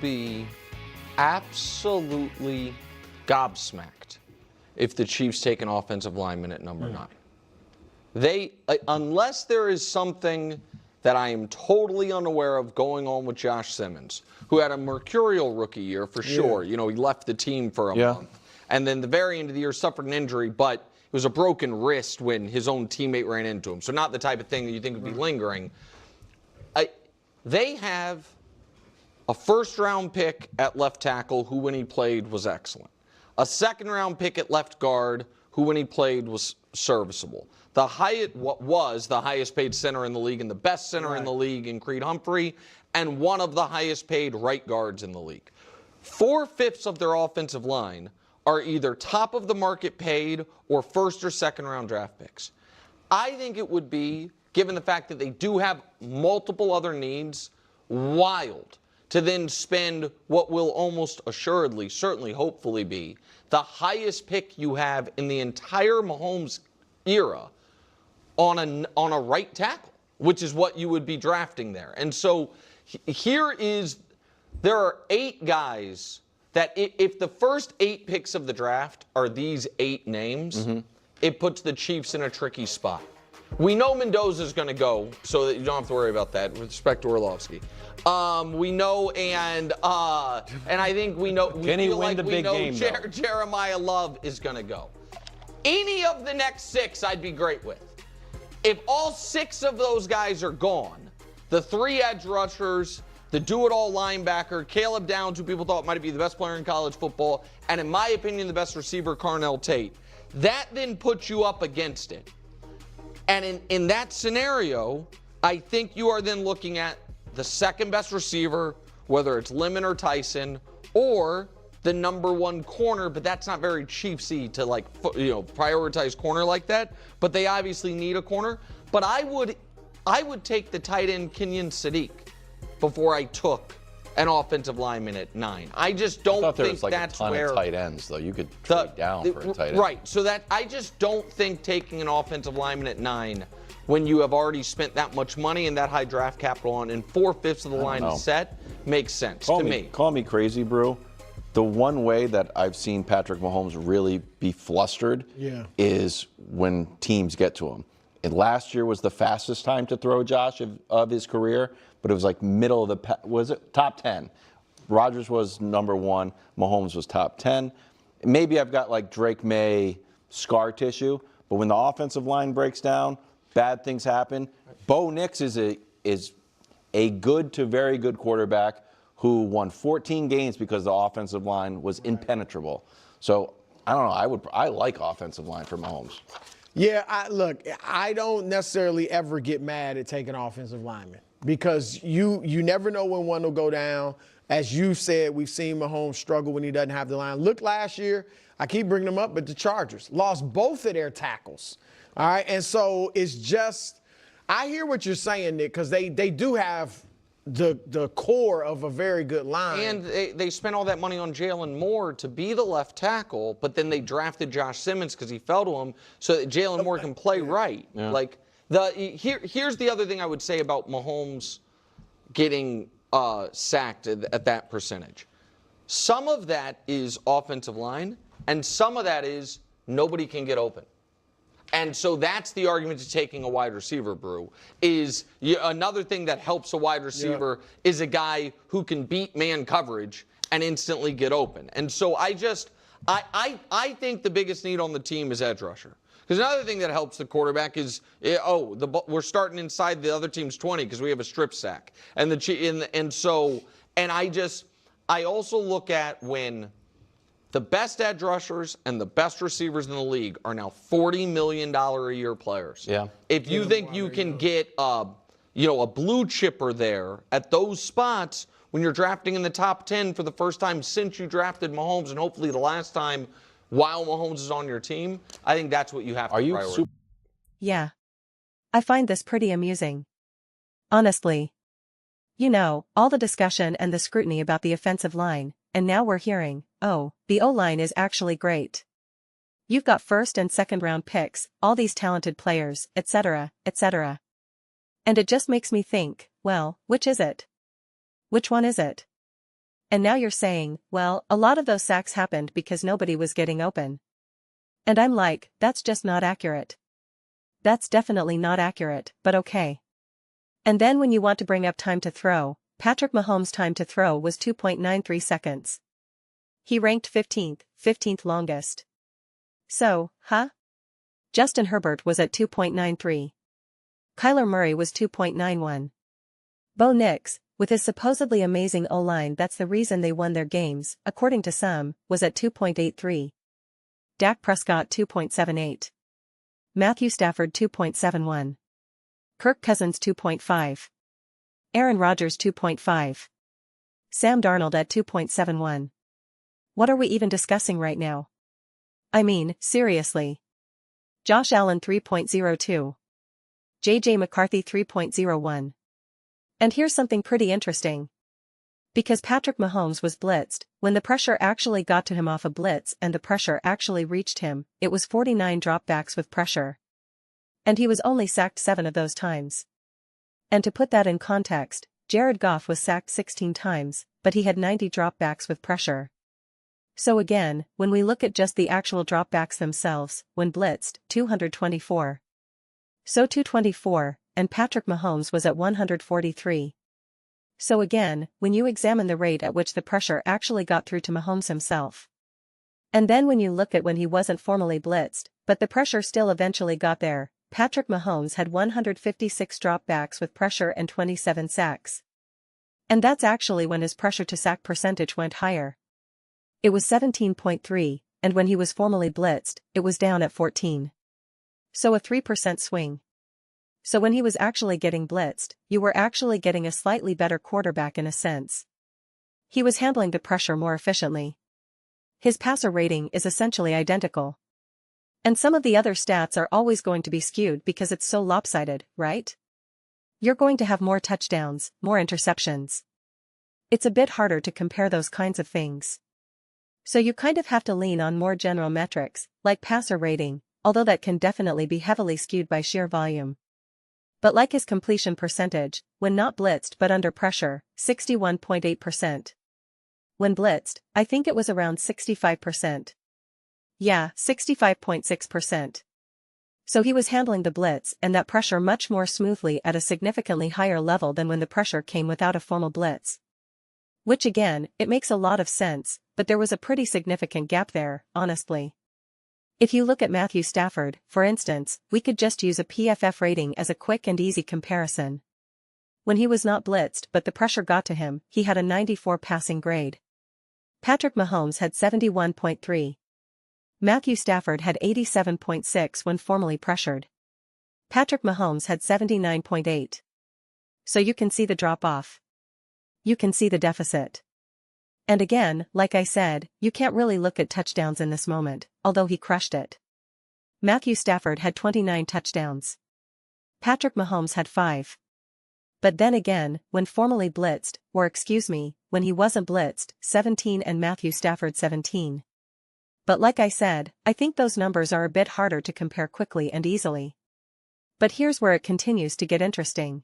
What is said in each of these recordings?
Be absolutely gobsmacked if the Chiefs take an offensive lineman at number 9. They, unless there is something that I am totally unaware of going on with Josh Simmons, who had a mercurial rookie year for sure. You know, he left the team for a month. And then the very end of the year suffered an injury, but it was a broken wrist when his own teammate ran into him. So not the type of thing that you think would be lingering. They have a first-round pick at left tackle who, when he played, was excellent. A second-round pick at left guard who, when he played, was serviceable. What was the highest-paid center in the league and the best center in the league in Creed Humphrey, and one of the highest-paid right guards in the league. 4/5 of their offensive line are either top of the market paid or first or second-round draft picks. I think it would be, given the fact that they do have multiple other needs, wild to then spend what will almost assuredly, certainly, hopefully be the highest pick you have in the entire Mahomes era on a right tackle, which is what you would be drafting there. And so there are 8 guys that if the first 8 picks of the draft are these 8 names, it puts the Chiefs in a tricky spot. We know Mendoza's going to go, so that you don't have to worry about that with respect to Orlovsky. We know, and I think we know. Can he win the big game, though? Jeremiah Love is going to go. Any of the next 6, I'd be great with. If all 6 of those guys are gone, the 3 edge rushers, the do-it-all linebacker, Caleb Downs, who people thought might be the best player in college football, and in my opinion, the best receiver, Carnell Tate, that then puts you up against it. And in that scenario, I think you are then looking at the second best receiver, whether it's Lemon or Tyson, or the number 1 corner, but that's not very Chiefsy to prioritize corner like that. But they obviously need a corner. But I would take the tight end Kenyon Sadiq before I took an offensive lineman at 9. I just don't think that's where. A ton of tight ends, though. You could trade down for a tight end. Right. So that I just don't think taking an offensive lineman at 9 when you have already spent that much money and that high draft capital on and 4/5 of the line is set makes sense to me. Call me crazy, Brew. The one way that I've seen Patrick Mahomes really be flustered is when teams get to him. And last year was the fastest time to throw Josh of his career, but it was like middle of the top 10. Rodgers was number 1, Mahomes was top 10. Maybe I've got like Drake May scar tissue, but when the offensive line breaks down, bad things happen. Bo Nix is a good to very good quarterback who won 14 games because the offensive line was impenetrable. So I don't know. I like offensive line for Mahomes. Yeah, I don't necessarily ever get mad at taking offensive linemen because you never know when one will go down. As you said, we've seen Mahomes struggle when he doesn't have the line. Look last year, I keep bringing them up, but the Chargers lost both of their tackles. All right, and so it's just, I hear what you're saying, Nick, because they do have the core of a very good line. And they spent all that money on Jalen Moore to be the left tackle, but then they drafted Josh Simmons because he fell to him so that Jalen Moore can play right. Yeah. Here's the other thing I would say about Mahomes getting sacked at that percentage. Some of that is offensive line, and some of that is nobody can get open. And so that's the argument to taking a wide receiver, Brew, is another thing that helps a wide receiver is a guy who can beat man coverage and instantly get open. And so I think the biggest need on the team is edge rusher. Because another thing that helps the quarterback is, we're starting inside the other team's 20 because we have a strip sack. I also look at when the best edge rushers and the best receivers in the league are now $40 million a year players. Yeah. If you think you can get a blue chipper there at those spots when you're drafting in the top 10 for the first time since you drafted Mahomes and hopefully the last time while Mahomes is on your team, I think that's what you have to prioritize. Yeah. I find this pretty amusing. Honestly. You know, all the discussion and the scrutiny about the offensive line, and now we're hearing, oh, the O-line is actually great. You've got first and second round picks, all these talented players, etc., etc. And it just makes me think, well, which is it? Which one is it? And now you're saying, well, a lot of those sacks happened because nobody was getting open. And I'm like, that's just not accurate. That's definitely not accurate, but okay. And then when you want to bring up time to throw, Patrick Mahomes' time to throw was 2.93 seconds. He ranked 15th longest. So, Justin Herbert was at 2.93. Kyler Murray was 2.91. Bo Nix, with his supposedly amazing O-line that's the reason they won their games, according to some, was at 2.83. Dak Prescott 2.78. Matthew Stafford 2.71. Kirk Cousins 2.5. Aaron Rodgers 2.5. Sam Darnold at 2.71. What are we even discussing right now? I mean, seriously. Josh Allen 3.02. J.J. McCarthy 3.01. And here's something pretty interesting. Because Patrick Mahomes was blitzed, when the pressure actually got to him off a blitz and the pressure actually reached him, it was 49 dropbacks with pressure. And he was only sacked 7 of those times. And to put that in context, Jared Goff was sacked 16 times, but he had 90 dropbacks with pressure. So again, when we look at just the actual dropbacks themselves, when blitzed, 224. So 224, and Patrick Mahomes was at 143. So again, when you examine the rate at which the pressure actually got through to Mahomes himself. And then when you look at when he wasn't formally blitzed, but the pressure still eventually got there, Patrick Mahomes had 156 dropbacks with pressure and 27 sacks. And that's actually when his pressure to sack percentage went higher. It was 17.3, and when he was formally blitzed, it was down at 14. So a 3% swing. So when he was actually getting blitzed, you were actually getting a slightly better quarterback in a sense. He was handling the pressure more efficiently. His passer rating is essentially identical. And some of the other stats are always going to be skewed because it's so lopsided, right? You're going to have more touchdowns, more interceptions. It's a bit harder to compare those kinds of things. So you kind of have to lean on more general metrics, like passer rating, although that can definitely be heavily skewed by sheer volume. But like his completion percentage, when not blitzed but under pressure, 61.8%. When blitzed, I think it was around 65%. Yeah, 65.6%. So he was handling the blitz and that pressure much more smoothly at a significantly higher level than when the pressure came without a formal blitz. Which again, it makes a lot of sense, but there was a pretty significant gap there, honestly. If you look at Matthew Stafford, for instance, we could just use a PFF rating as a quick and easy comparison. When he was not blitzed but the pressure got to him, he had a 94 passing grade. Patrick Mahomes had 71.3. Matthew Stafford had 87.6 when formally pressured. Patrick Mahomes had 79.8. So you can see the drop-off. You can see the deficit. And again, like I said, you can't really look at touchdowns in this moment, although he crushed it. Matthew Stafford had 29 touchdowns. Patrick Mahomes had 5. But then again, when formally blitzed, or excuse me, when he wasn't blitzed, 17 and Matthew Stafford 17. But like I said, I think those numbers are a bit harder to compare quickly and easily. But here's where it continues to get interesting.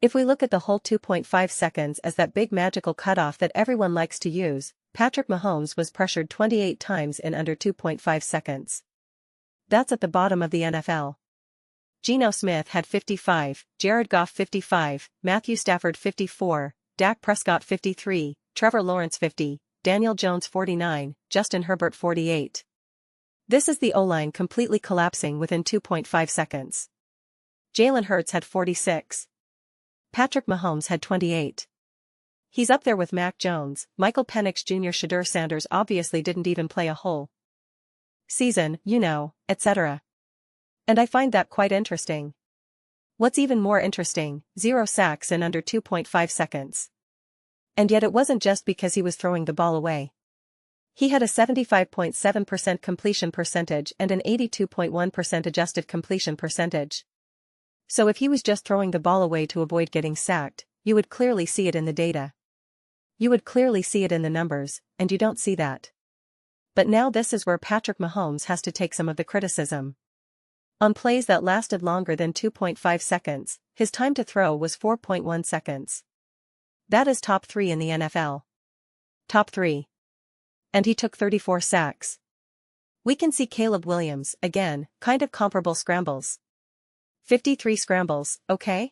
If we look at the whole 2.5 seconds as that big magical cutoff that everyone likes to use, Patrick Mahomes was pressured 28 times in under 2.5 seconds. That's at the bottom of the NFL. Geno Smith had 55, Jared Goff 55, Matthew Stafford 54, Dak Prescott 53, Trevor Lawrence 50, Daniel Jones 49, Justin Herbert 48. This is the O-line completely collapsing within 2.5 seconds. Jalen Hurts had 46. Patrick Mahomes had 28. He's up there with Mac Jones, Michael Penix Jr. Shadur Sanders obviously didn't even play a whole season, etc. And I find that quite interesting. What's even more interesting, 0 sacks in under 2.5 seconds. And yet it wasn't just because he was throwing the ball away. He had a 75.7% completion percentage and an 82.1% adjusted completion percentage. So if he was just throwing the ball away to avoid getting sacked, you would clearly see it in the data. You would clearly see it in the numbers, and you don't see that. But now this is where Patrick Mahomes has to take some of the criticism. On plays that lasted longer than 2.5 seconds, his time to throw was 4.1 seconds. That is top 3 in the NFL. top 3. And he took 34 sacks. We can see Caleb Williams, again, kind of comparable scrambles. 53 scrambles, okay?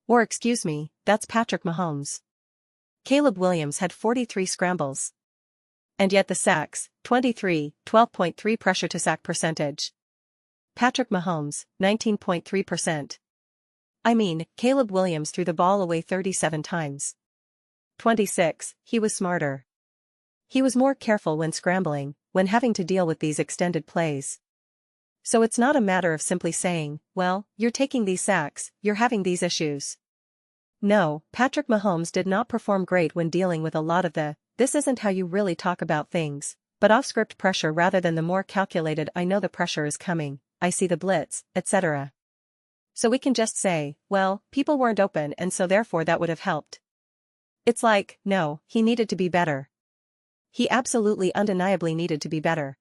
Or excuse me, that's Patrick Mahomes. Caleb Williams had 43 scrambles. And yet the sacks, 23, 12.3 pressure to sack percentage. Patrick Mahomes, 19.3%. I mean, Caleb Williams threw the ball away 37 times. 26, he was smarter. He was more careful when scrambling, when having to deal with these extended plays. So it's not a matter of simply saying, well, you're taking these sacks, you're having these issues. No, Patrick Mahomes did not perform great when dealing with a lot of the, this isn't how you really talk about things, but off-script pressure rather than the more calculated I know the pressure is coming, I see the blitz, etc. So we can just say, well, people weren't open and so therefore that would have helped. It's like, no, he needed to be better. He absolutely undeniably needed to be better.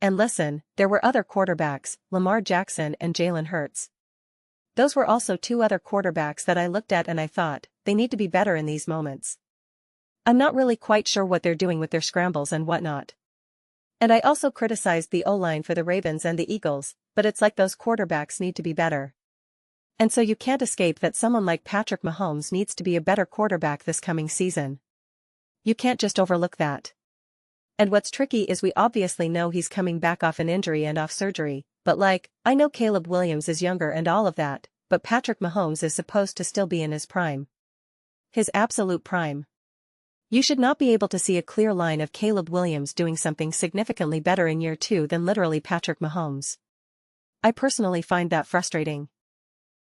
And listen, there were other quarterbacks, Lamar Jackson and Jalen Hurts. Those were also 2 other quarterbacks that I looked at and I thought, they need to be better in these moments. I'm not really quite sure what they're doing with their scrambles and whatnot. And I also criticized the O-line for the Ravens and the Eagles, but it's like those quarterbacks need to be better. And so you can't escape that someone like Patrick Mahomes needs to be a better quarterback this coming season. You can't just overlook that. And what's tricky is we obviously know he's coming back off an injury and off surgery, but like, I know Caleb Williams is younger and all of that, but Patrick Mahomes is supposed to still be in his prime. His absolute prime. You should not be able to see a clear line of Caleb Williams doing something significantly better in year 2 than literally Patrick Mahomes. I personally find that frustrating.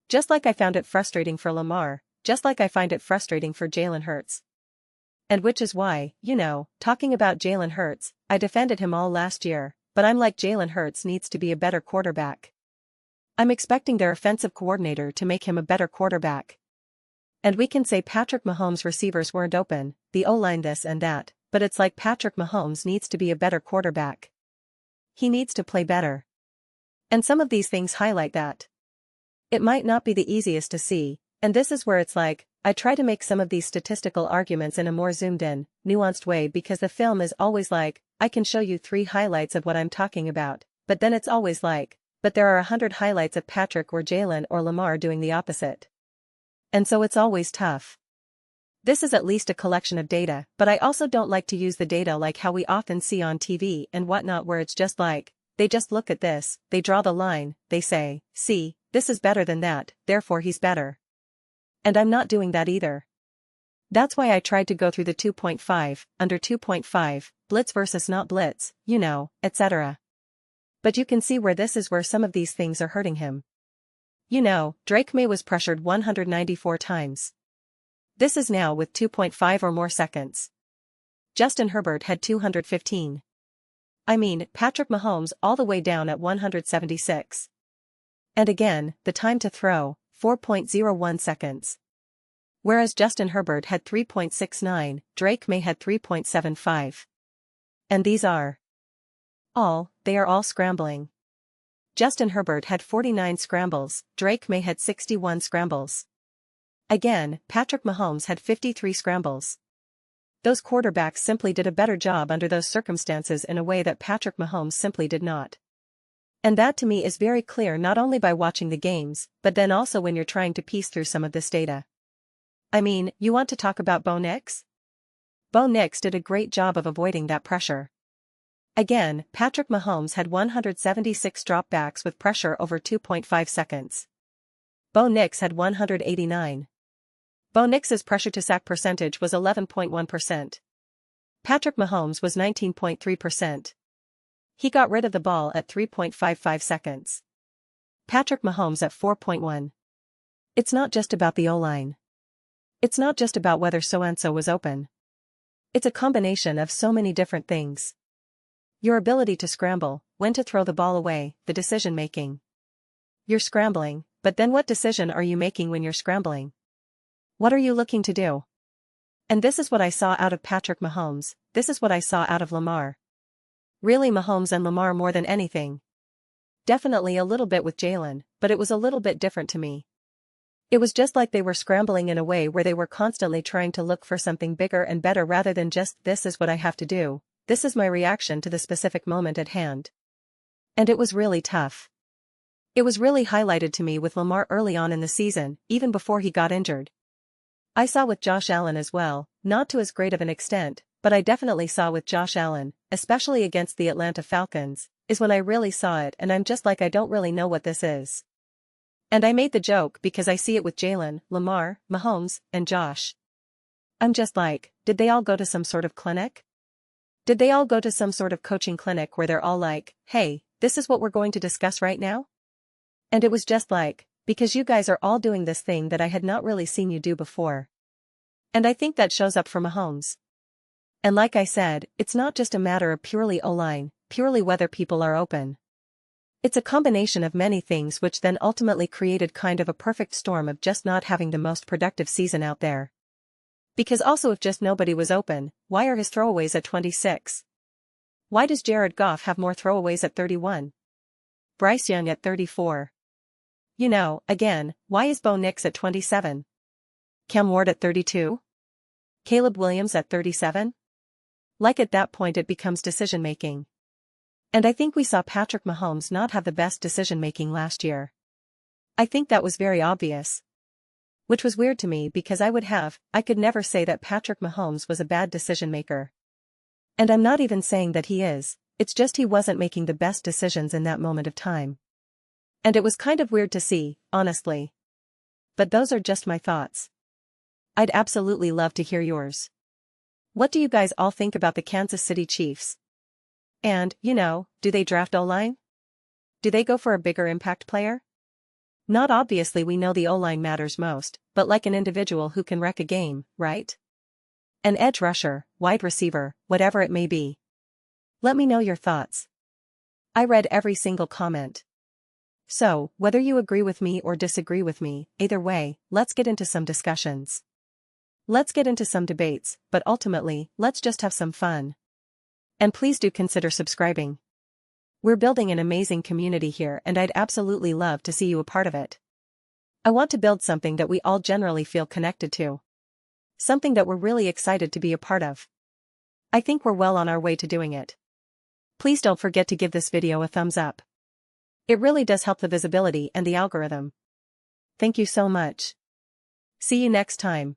Just like I found it frustrating for Lamar, just like I find it frustrating for Jalen Hurts. And which is why, talking about Jalen Hurts, I defended him all last year, but I'm like Jalen Hurts needs to be a better quarterback. I'm expecting their offensive coordinator to make him a better quarterback. And we can say Patrick Mahomes' receivers weren't open, the O-line this and that, but it's like Patrick Mahomes needs to be a better quarterback. He needs to play better. And some of these things highlight that. It might not be the easiest to see, and this is where it's like, I try to make some of these statistical arguments in a more zoomed-in, nuanced way because the film is always like, I can show you 3 highlights of what I'm talking about, but then it's always like, but there are 100 highlights of Patrick or Jalen or Lamar doing the opposite. And so it's always tough. This is at least a collection of data, but I also don't like to use the data like how we often see on TV and whatnot where it's just like, they just look at this, they draw the line, they say, see, this is better than that, therefore he's better. And I'm not doing that either. That's why I tried to go through the 2.5, under 2.5, blitz versus not blitz, etc. But you can see where this is where some of these things are hurting him. Drake May was pressured 194 times. This is now with 2.5 or more seconds. Justin Herbert had 215. I mean, Patrick Mahomes all the way down at 176. And again, the time to throw, 4.01 seconds. Whereas Justin Herbert had 3.69, Drake May had 3.75. And these are they are all scrambling. Justin Herbert had 49 scrambles, Drake May had 61 scrambles. Again, Patrick Mahomes had 53 scrambles. Those quarterbacks simply did a better job under those circumstances in a way that Patrick Mahomes simply did not. And that to me is very clear not only by watching the games, but then also when you're trying to piece through some of this data. I mean, you want to talk about Bo Nix? Bo Nix did a great job of avoiding that pressure. Again, Patrick Mahomes had 176 dropbacks with pressure over 2.5 seconds. Bo Nix had 189. Bo Nix's pressure to sack percentage was 11.1%. Patrick Mahomes was 19.3%. He got rid of the ball at 3.55 seconds. Patrick Mahomes at 4.1. It's not just about the O-line. It's not just about whether so-and-so was open. It's a combination of so many different things. Your ability to scramble, when to throw the ball away, the decision-making. You're scrambling, but then what decision are you making when you're scrambling? What are you looking to do? And this is what I saw out of Patrick Mahomes, this is what I saw out of Lamar. Really Mahomes and Lamar more than anything. Definitely a little bit with Jalen, but it was a little bit different to me. It was just like they were scrambling in a way where they were constantly trying to look for something bigger and better rather than just, this is what I have to do, this is my reaction to the specific moment at hand. And it was really tough. It was really highlighted to me with Lamar early on in the season, even before he got injured. I saw with Josh Allen as well, not to as great of an extent, but I definitely saw with Josh Allen, especially against the Atlanta Falcons, is when I really saw it and I'm just like I don't really know what this is. And I made the joke because I see it with Jalen, Lamar, Mahomes, and Josh. I'm just like, did they all go to some sort of clinic? Did they all go to some sort of coaching clinic where they're all like, hey, this is what we're going to discuss right now? And it was just like, because you guys are all doing this thing that I had not really seen you do before. And I think that shows up for Mahomes. And like I said, it's not just a matter of purely O-line, purely whether people are open. It's a combination of many things which then ultimately created kind of a perfect storm of just not having the most productive season out there. Because also if just nobody was open, why are his throwaways at 26? Why does Jared Goff have more throwaways at 31? Bryce Young at 34? You know, again, why is Bo Nix at 27? Cam Ward at 32? Caleb Williams at 37? Like at that point it becomes decision-making. And I think we saw Patrick Mahomes not have the best decision-making last year. I think that was very obvious. Which was weird to me because I could never say that Patrick Mahomes was a bad decision-maker. And I'm not even saying that he is, it's just he wasn't making the best decisions in that moment of time. And it was kind of weird to see, honestly. But those are just my thoughts. I'd absolutely love to hear yours. What do you guys all think about the Kansas City Chiefs? And, you know, do they draft O-line? Do they go for a bigger impact player? Not obviously we know the O-line matters most, but like an individual who can wreck a game, right? An edge rusher, wide receiver, whatever it may be. Let me know your thoughts. I read every single comment. So, whether you agree with me or disagree with me, either way, let's get into some discussions. Let's get into some debates, but ultimately, let's just have some fun. And please do consider subscribing. We're building an amazing community here and I'd absolutely love to see you a part of it. I want to build something that we all generally feel connected to. Something that we're really excited to be a part of. I think we're well on our way to doing it. Please don't forget to give this video a thumbs up. It really does help the visibility and the algorithm. Thank you so much. See you next time.